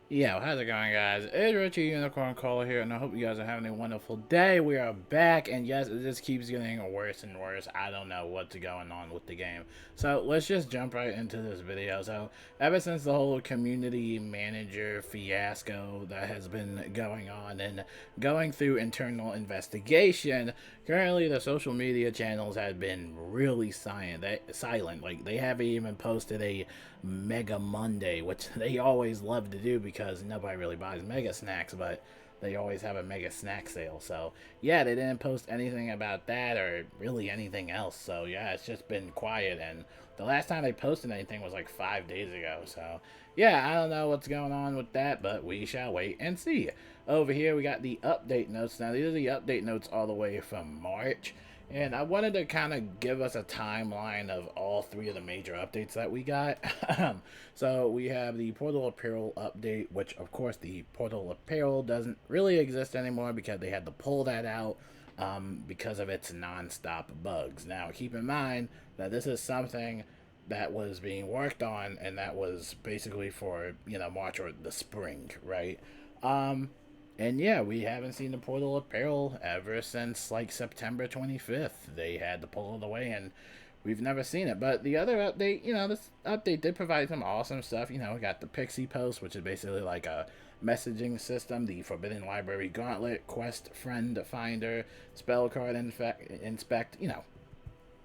Yo, how's it going, guys? It's Richie Unicorn Caller here, and I hope you guys are having a wonderful day. We are back, and yes, it just keeps getting worse and worse. I don't know what's going on with the game. So let's just jump right into this video. So ever since the whole community manager fiasco that has been going on and going through internal investigation, currently the social media channels have been really silent. Like, they haven't even posted a Mega Monday, which they always love to do because nobody really buys Mega Snacks, but they always have a Mega Snack sale. So, yeah, they didn't post anything about that or really anything else. So, yeah, it's just been quiet. And the last time they posted anything was like 5 days ago. So, yeah, I don't know what's going on with that, but we shall wait and see. Over here, we got the update notes. Now, these are the update notes all the way from March. And I wanted to kind of give us a timeline of all three of the major updates that we got. So we have the Portal Apparel update, which of course the Portal Apparel doesn't really exist anymore because they had to pull that out because of its non-stop bugs. Now keep in mind that this is something that was being worked on and that was basically for, March or the spring, right? And yeah, we haven't seen the Portal Apparel ever since like September 25th. They had to pull it away and we've never seen it. But the other update, this update did provide some awesome stuff. We got the Pixie Post, which is basically like a messaging system, the Forbidden Library Gauntlet, Quest Friend Finder, Spell Card Inspect,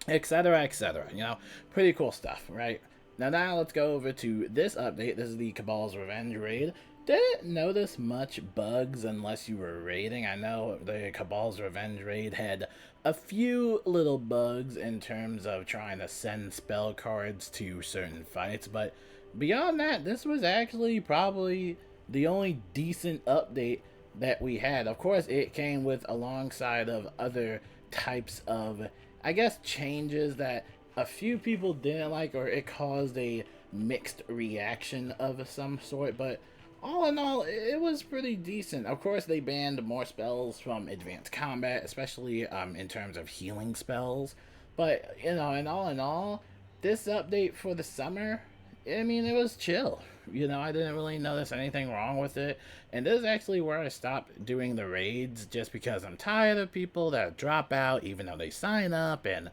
etc., etc. Pretty cool stuff, right? Now let's go over to this update. This is the Cabal's Revenge raid. Didn't notice much bugs unless you were raiding. I know the Cabal's Revenge raid had a few little bugs in terms of trying to send spell cards to certain fights, but beyond that, this was actually probably the only decent update that we had. Of course, it came with alongside of other types of, I guess, changes that a few people didn't like, or it caused a mixed reaction of some sort, but all in all, it was pretty decent. Of course, they banned more spells from advanced combat, especially in terms of healing spells. But, and all in all, this update for the summer, I mean, it was chill. I didn't really notice anything wrong with it. And this is actually where I stopped doing the raids just because I'm tired of people that drop out even though they sign up. And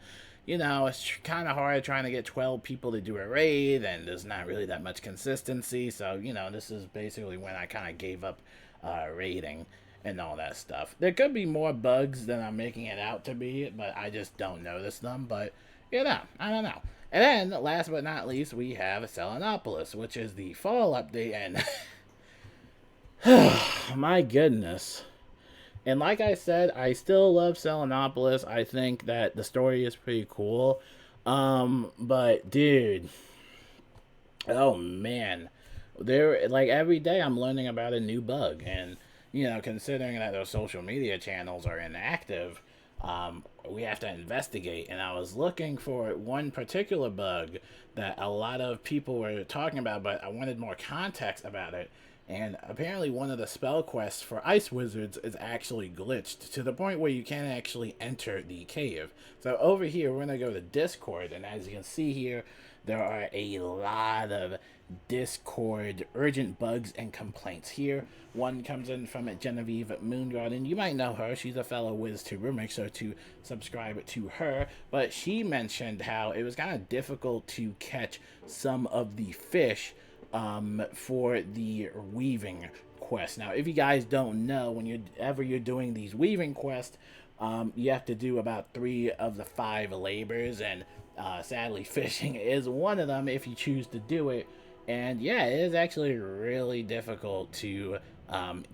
it's kind of hard trying to get 12 people to do a raid, and there's not really that much consistency. So, this is basically when I kind of gave up raiding and all that stuff. There could be more bugs than I'm making it out to be, but I just don't notice them. But, I don't know. And then, last but not least, we have Selenopolis, which is the fall update, and my goodness. And like I said, I still love Selenopolis. I think that the story is pretty cool. But dude, oh man, there like every day I'm learning about a new bug, and considering that those social media channels are inactive, we have to investigate. And I was looking for one particular bug that a lot of people were talking about, but I wanted more context about it. And apparently, one of the spell quests for ice wizards is actually glitched to the point where you can't actually enter the cave. So, over here, we're going to go to Discord, and as you can see here, there are a lot of Discord urgent bugs and complaints here. One comes in from Genevieve Moongarden. You might know her. She's a fellow WizTuber. Make sure to subscribe to her. But she mentioned how it was kind of difficult to catch some of the fish for the weaving quest. Now, if you guys don't know, whenever you're doing these weaving quests, you have to do about 3 of the 5 labors, and sadly, fishing is one of them if you choose to do it. And yeah, it is actually really difficult to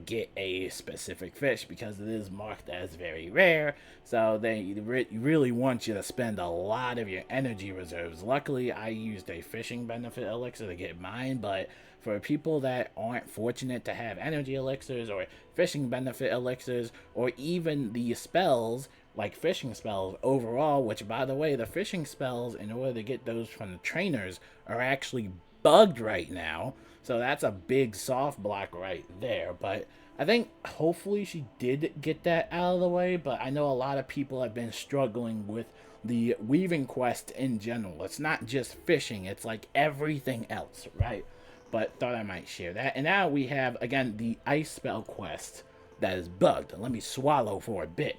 get a specific fish because it is marked as very rare. So they really want you to spend a lot of your energy reserves. Luckily, I used a fishing benefit elixir to get mine, but for people that aren't fortunate to have energy elixirs or fishing benefit elixirs or even the spells like fishing spells overall, which by the way, the fishing spells, in order to get those from the trainers, are actually bugged right now. So that's a big soft block right there. But I think hopefully she did get that out of the way. But I know a lot of people have been struggling with the weaving quest in general. It's not just fishing, it's like everything else, right? but thought I might share that. And now we have, again, the ice spell quest that is bugged. Let me swallow for a bit.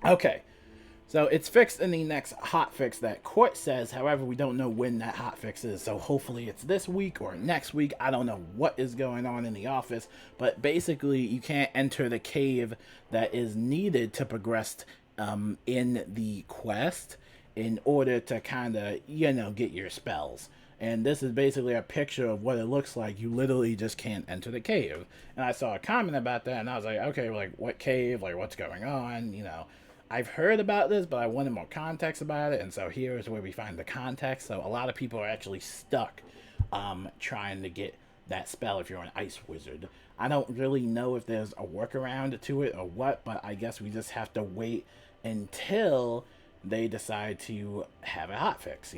Okay, so it's fixed in the next hotfix that Court says. However, we don't know when that hotfix is. So hopefully it's this week or next week. I don't know what is going on in the office. But basically, you can't enter the cave that is needed to progress in the quest in order to kind of, get your spells. And this is basically a picture of what it looks like. You literally just can't enter the cave. And I saw a comment about that, and I was like, okay, like, what cave? Like, what's going on? I've heard about this, but I wanted more context about it, and so here is where we find the context. So a lot of people are actually stuck trying to get that spell if you're an ice wizard. I don't really know if there's a workaround to it or what, but I guess we just have to wait until they decide to have a hotfix,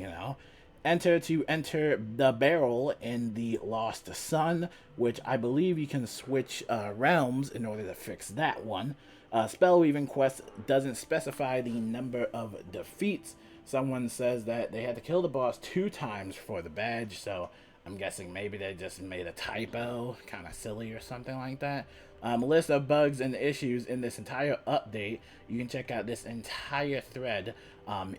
Enter the barrel in the Lost Sun, which I believe you can switch realms in order to fix that one. Spellweaving quest doesn't specify the number of defeats. Someone says that they had to kill the boss 2 times for the badge, so I'm guessing maybe they just made a typo, kind of silly or something like that. List of bugs and issues in this entire update. You can check out this entire thread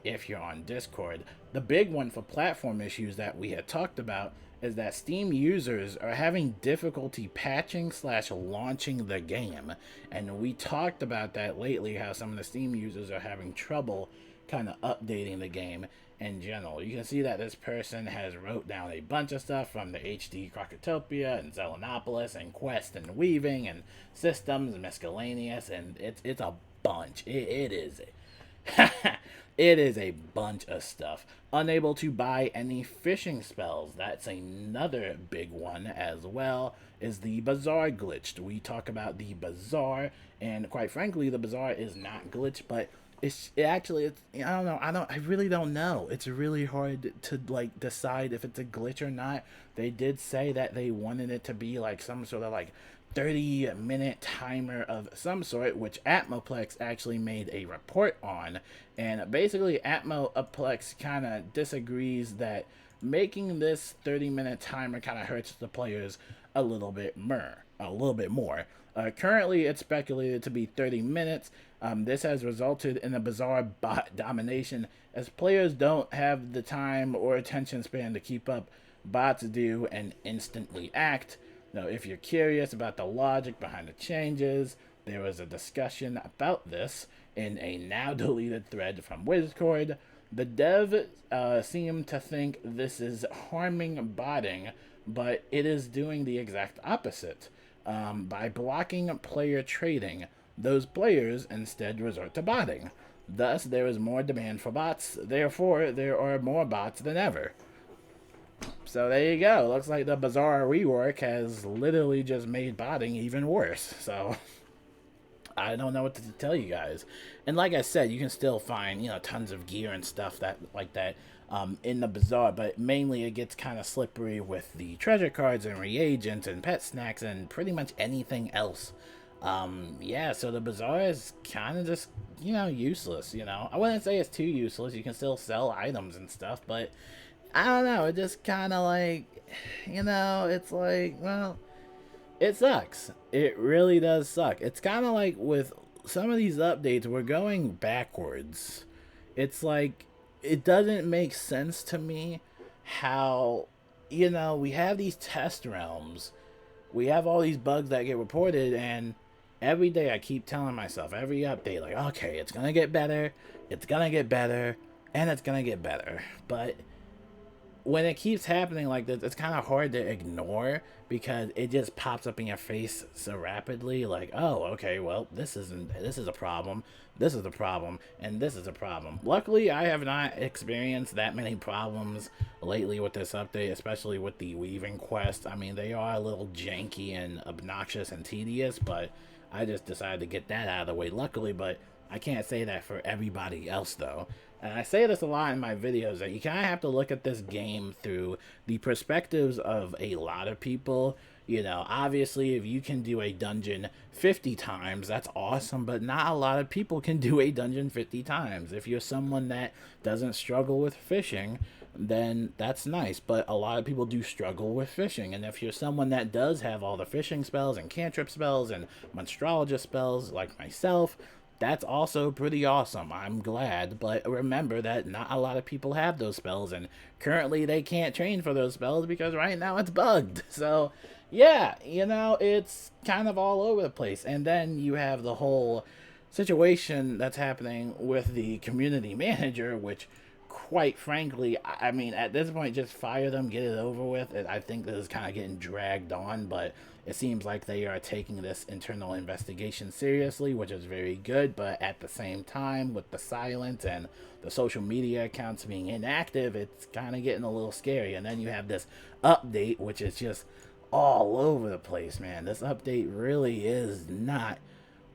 if you're on Discord. The big one for platform issues that we had talked about is that Steam users are having difficulty patching / launching the game. And we talked about that lately, how some of the Steam users are having trouble kind of updating the game in general. You can see that this person has wrote down a bunch of stuff from the HD Crocotopia and Zelenopolis and Quest and Weaving and Systems and Miscellaneous, and it's a bunch. It is it is a bunch of stuff. Unable to buy any fishing spells. That's another big one as well, is the Bazaar glitched. We talk about the Bazaar, and quite frankly, the Bazaar is not glitched, but it's I don't know. I really don't know. It's really hard to like decide if it's a glitch or not. They did say that they wanted it to be like some sort of like 30-minute timer of some sort, which Atmoplex actually made a report on. And basically, Atmoplex kind of disagrees that making this 30-minute timer kind of hurts the players a little bit more. Currently, it's speculated to be 30 minutes. This has resulted in a bizarre bot domination, as players don't have the time or attention span to keep up. Bots do and instantly act. Now, if you're curious about the logic behind the changes, there was a discussion about this in a now deleted thread from Wizard101. The dev seem to think this is harming botting, but it is doing the exact opposite. By blocking player trading, those players instead resort to botting. Thus, there is more demand for bots. Therefore, there are more bots than ever. So there you go. Looks like the Bazaar rework has literally just made botting even worse. So I don't know what to tell you guys. And like I said, you can still find, tons of gear and stuff like that in the Bazaar, but mainly it gets kind of slippery with the treasure cards and reagents and pet snacks and pretty much anything else. So the Bazaar is kind of just, useless, I wouldn't say it's too useless. You can still sell items and stuff, but I don't know, it just kind of like, it's like, well, it sucks. It really does suck. It's kind of like with some of these updates, we're going backwards. It's like, it doesn't make sense to me how, we have these test realms. We have all these bugs that get reported, and every day I keep telling myself, every update, like, okay, it's going to get better, it's going to get better, and it's going to get better. But when it keeps happening like this, it's kind of hard to ignore because it just pops up in your face so rapidly. Like, oh, okay, well, this is a problem, this is a problem, and this is a problem. Luckily, I have not experienced that many problems lately with this update, especially with the Weaving quest. I mean, they are a little janky and obnoxious and tedious, but I just decided to get that out of the way, luckily. But I can't say that for everybody else, though. And I say this a lot in my videos, that you kind of have to look at this game through the perspectives of a lot of people. Obviously, if you can do a dungeon 50 times, that's awesome, but not a lot of people can do a dungeon 50 times. If you're someone that doesn't struggle with fishing, then that's nice. But a lot of people do struggle with fishing. And if you're someone that does have all the fishing spells and cantrip spells and monstrologist spells like myself, that's also pretty awesome. I'm glad. But remember that not a lot of people have those spells. And currently they can't train for those spells because right now it's bugged. So, yeah, it's kind of all over the place. And then you have the whole situation that's happening with the community manager, which quite frankly, I mean, at this point, just fire them, get it over with. I think this is kind of getting dragged on, but it seems like they are taking this internal investigation seriously, which is very good. But at the same time, with the silence and the social media accounts being inactive, it's kind of getting a little scary. And then you have this update, which is just all over the place, man. This update really is not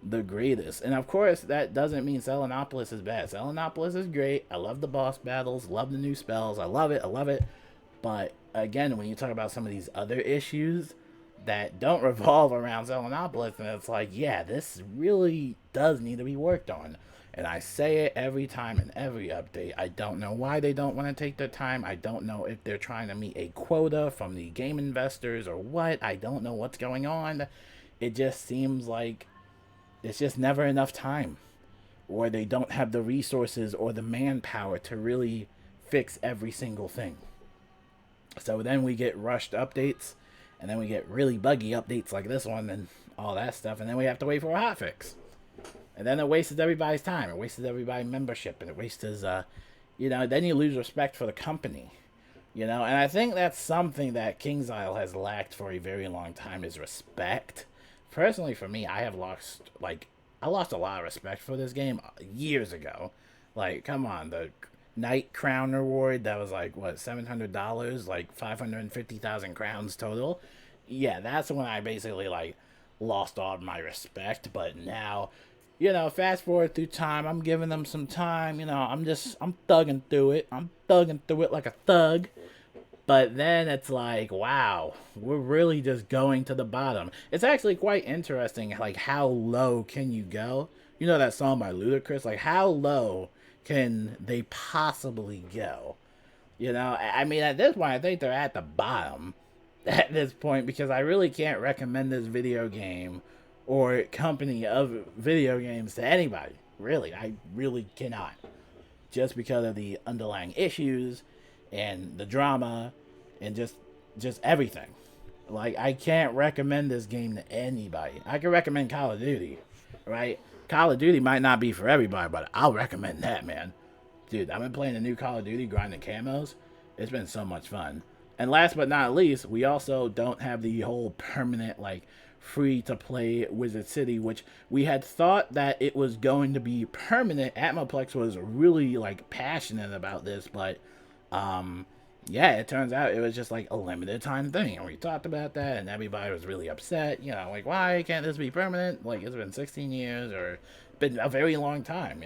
the greatest. And of course, that doesn't mean Selenopolis is bad. Selenopolis is great. I love the boss battles, love the new spells. I love it. I love it. But again, when you talk about some of these other issues that don't revolve around Selenopolis, and it's like, yeah, this really does need to be worked on. And I say it every time in every update. I don't know why they don't want to take their time. I don't know if they're trying to meet a quota from the game investors or what. I don't know what's going on. It just seems like it's just never enough time, or they don't have the resources or the manpower to really fix every single thing. So then we get rushed updates, and then we get really buggy updates like this one and all that stuff, and then we have to wait for a hotfix. And then it wastes everybody's time. It wastes everybody's membership, and it wastes, then you lose respect for the company. And I think that's something that KingsIsle has lacked for a very long time, is respect. Personally, for me, I lost a lot of respect for this game years ago. Like, come on, the Knight Crown reward, that was like, what, $700? Like, 550,000 crowns total? Yeah, that's when I basically, lost all of my respect. But now, fast forward through time, I'm giving them some time, I'm thugging through it. I'm thugging through it like a thug. But then it's like, wow, we're really just going to the bottom. It's actually quite interesting, how low can you go? You know that song by Ludacris? How low can they possibly go? I mean, at this point, I think they're at the bottom at this point, because I really can't recommend this video game or company of video games to anybody. Really, I really cannot. Just because of the underlying issues and the drama and just everything. I can't recommend this game to anybody. I can recommend Call of Duty, right? Call of Duty might not be for everybody, but I'll recommend that, man. Dude, I've been playing the new Call of Duty, grinding camos. It's been so much fun. And last but not least, we also don't have the whole permanent, free-to-play Wizard City, which we had thought that it was going to be permanent. Atmoplex was really, passionate about this, but, yeah, it turns out it was just, a limited time thing. And we talked about that, and everybody was really upset. Why can't this be permanent? It's been 16 years, or been a very long time,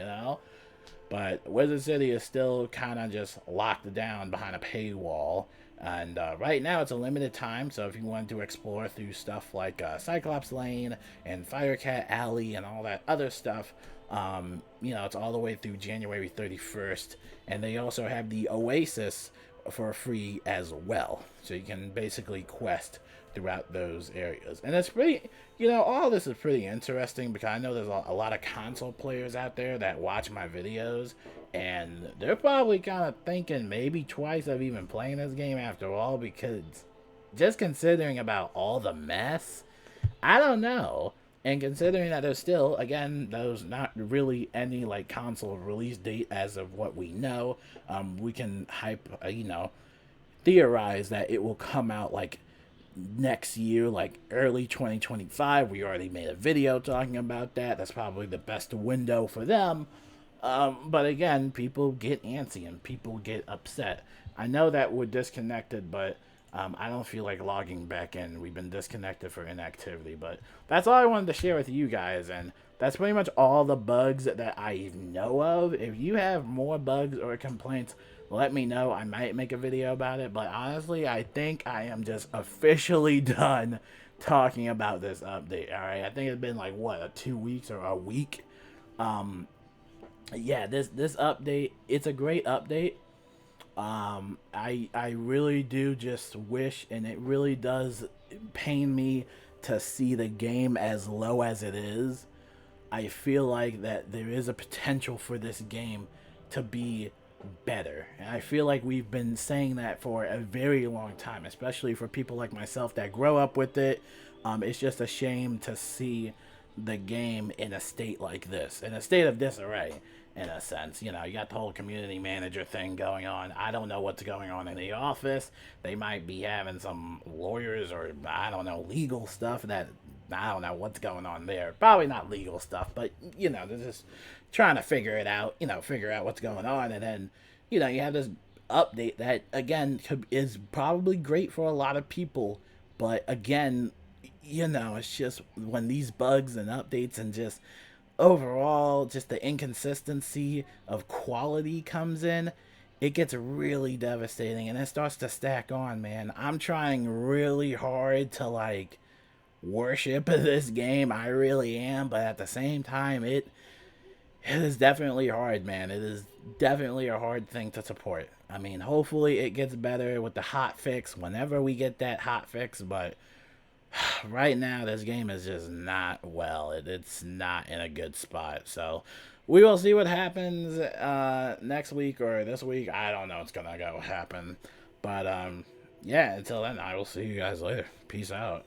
But Wizard City is still kind of just locked down behind a paywall. And right now it's a limited time, so if you want to explore through stuff like Cyclops Lane and Firecat Alley and all that other stuff, it's all the way through January 31st. And they also have the Oasis for free as well. So you can basically quest throughout those areas. And it's pretty, all this is pretty interesting, because I know there's a lot of console players out there that watch my videos, and they're probably kind of thinking maybe twice of even playing this game after all, because just considering about all the mess, I don't know. And considering that there's still, again, there's not really any console release date as of what we know, we can theorize that it will come out next year, early 2025. We already made a video talking about that. That's probably the best window for them. But again, people get antsy and people get upset. I know that we're disconnected, but I don't feel like logging back in. We've been disconnected for inactivity, but that's all I wanted to share with you guys, and that's pretty much all the bugs that I know of. If you have more bugs or complaints, let me know. I might make a video about it, but honestly, I think I am just officially done talking about this update. All right, I think it's been 2 weeks or a week. Yeah, this update, it's a great update. I really do just wish, and it really does pain me to see the game as low as it is. I feel like that there is a potential for this game to be better. And I feel like we've been saying that for a very long time, especially for people like myself that grow up with it. It's just a shame to see the game in a state like this, in a state of disarray, in a sense. You know, you got the whole community manager thing going on. I don't know what's going on in the office. They might be having some lawyers or, I don't know, legal stuff that I don't know what's going on there. Probably not legal stuff, but, you know, they're just trying to figure it out, figure out what's going on. And then, you have this update that, again, is probably great for a lot of people. But, again, it's just when these bugs and updates and just overall, just the inconsistency of quality comes in, it gets really devastating and it starts to stack on, man. I'm trying really hard to, like, worship this game. I really am, but at the same time, it is definitely hard, man. It is definitely a hard thing to support. I mean, hopefully it gets better with the hot fix whenever we get that hot fix, but right now this game is just not well. It's not in a good spot. So we will see what happens next week or this week. I don't know what's gonna go happen. But yeah, until then, I will see you guys later. Peace out.